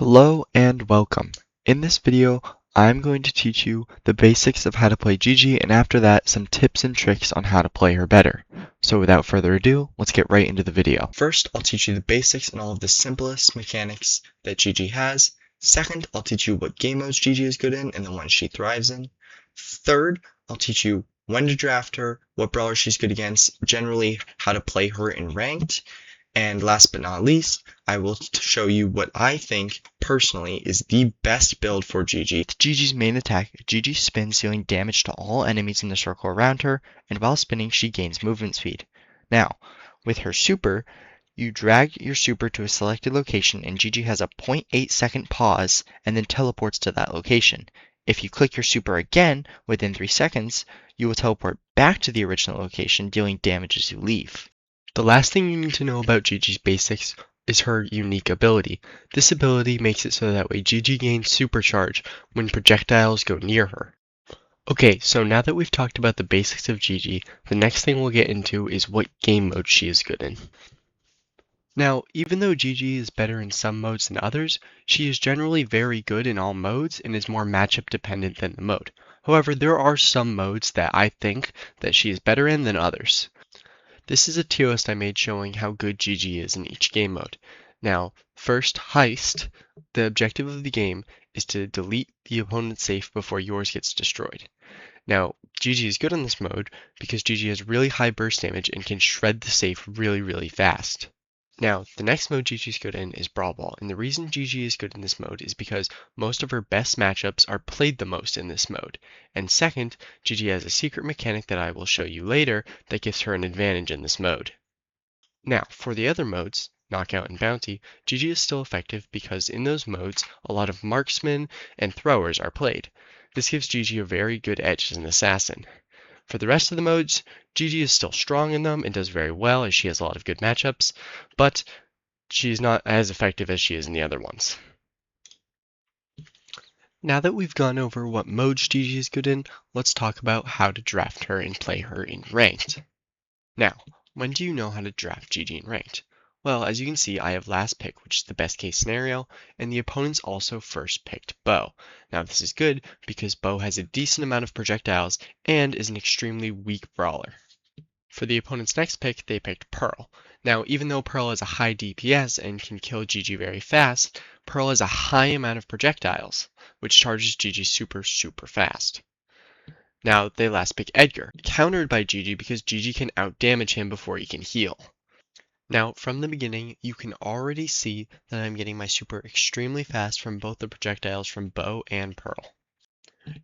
Hello and welcome. In this video, I'm going to teach you the basics of how to play Gigi and after that, some tips and tricks on how to play her better. So without further ado, let's get right into the video. First, I'll teach you the basics and all of the simplest mechanics that Gigi has. Second, I'll teach you what game modes Gigi is good in and the ones she thrives in. Third, I'll teach you when to draft her, what brawler she's good against, generally how to play her in ranked. And last but not least, I will show you what I think, personally, is the best build for Gigi. Gigi's main attack, Gigi spins, dealing damage to all enemies in the circle around her, and while spinning she gains movement speed. Now, with her super, you drag your super to a selected location and Gigi has a 0.8 second pause and then teleports to that location. If you click your super again within 3 seconds, you will teleport back to the original location, dealing damage as you leave. The last thing you need to know about Gigi's basics is her unique ability. This ability makes it so that way Gigi gains supercharge when projectiles go near her. Okay, so now that we've talked about the basics of Gigi, the next thing we'll get into is what game mode she is good in. Now, even though Gigi is better in some modes than others, she is generally very good in all modes and is more matchup dependent than the mode. However, there are some modes that I think that she is better in than others. This is a tier list I made showing how good Gigi is in each game mode. Now, first, Heist. The objective of the game is to delete the opponent's safe before yours gets destroyed. Now, Gigi is good in this mode because Gigi has really high burst damage and can shred the safe really fast. Now, the next mode Gigi's good in is Brawl Ball, and the reason Gigi is good in this mode is because most of her best matchups are played the most in this mode. And second, Gigi has a secret mechanic that I will show you later that gives her an advantage in this mode. Now, for the other modes, Knockout and Bounty, Gigi is still effective because in those modes, a lot of marksmen and throwers are played. This gives Gigi a very good edge as an assassin. For the rest of the modes, Gigi is still strong in them and does very well as she has a lot of good matchups, but she's not as effective as she is in the other ones. Now that we've gone over what modes Gigi is good in, let's talk about how to draft her and play her in ranked. Now, when do you know how to draft Gigi in ranked? Well, as you can see, I have last pick, which is the best case scenario, and the opponents also first picked Bo. Now this is good because Bo has a decent amount of projectiles and is an extremely weak brawler. For the opponent's next pick, they picked Pearl. Now, even though Pearl has a high DPS and can kill Gigi very fast, Pearl has a high amount of projectiles, which charges Gigi super fast. Now, they last pick Edgar, countered by Gigi because Gigi can outdamage him before he can heal. Now, from the beginning, you can already see that I'm getting my super extremely fast from both the projectiles from Bo and Pearl.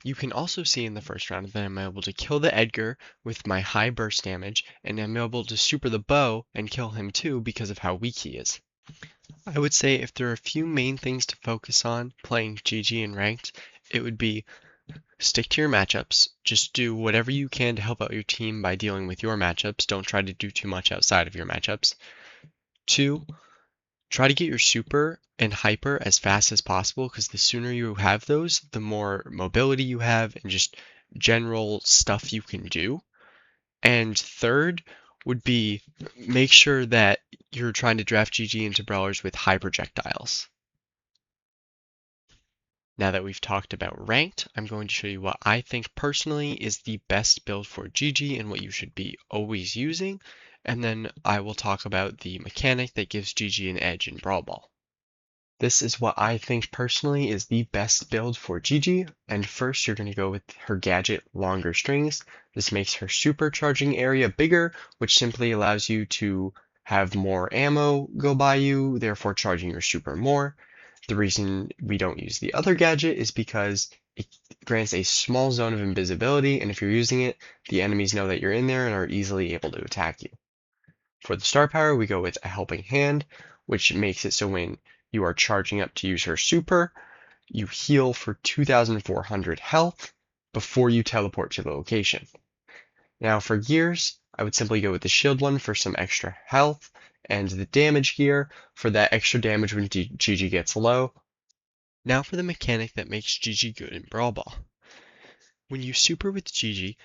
You can also see in the first round that I'm able to kill the Edgar with my high burst damage, and I'm able to super the Bo and kill him too because of how weak he is. I would say if there are a few main things to focus on playing Gigi in ranked, it would be stick to your matchups. Just do whatever you can to help out your team by dealing with your matchups. Don't try to do too much outside of your matchups. 2, try to get your super and hyper as fast as possible because the sooner you have those, the more mobility you have and just general stuff you can do. And third would be make sure that you're trying to draft Gigi into brawlers with high projectiles. Now that we've talked about ranked, I'm going to show you what I think personally is the best build for Gigi and what you should be always using, and then I will talk about the mechanic that gives Gigi an edge in Brawl Ball. This is what I think personally is the best build for Gigi, and first you're going to go with her gadget Longer Strings. This makes her supercharging area bigger, which simply allows you to have more ammo go by you, therefore charging your super more. The reason we don't use the other gadget is because it grants a small zone of invisibility, and if you're using it, the enemies know that you're in there and are easily able to attack you. For the star power, we go with a Helping Hand, which makes it so when you are charging up to use her super, you heal for 2,400 health before you teleport to the location. Now for gears, I would simply go with the shield one for some extra health, and the damage gear for that extra damage when Gigi gets low. Now for the mechanic that makes Gigi good in Brawl Ball. When you super with Gigi,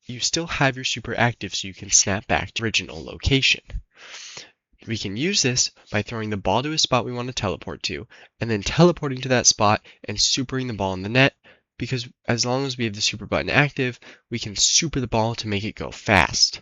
you still have your super active so you can snap back to original location. We can use this by throwing the ball to a spot we want to teleport to, and then teleporting to that spot and supering the ball in the net, because as long as we have the super button active, we can super the ball to make it go fast.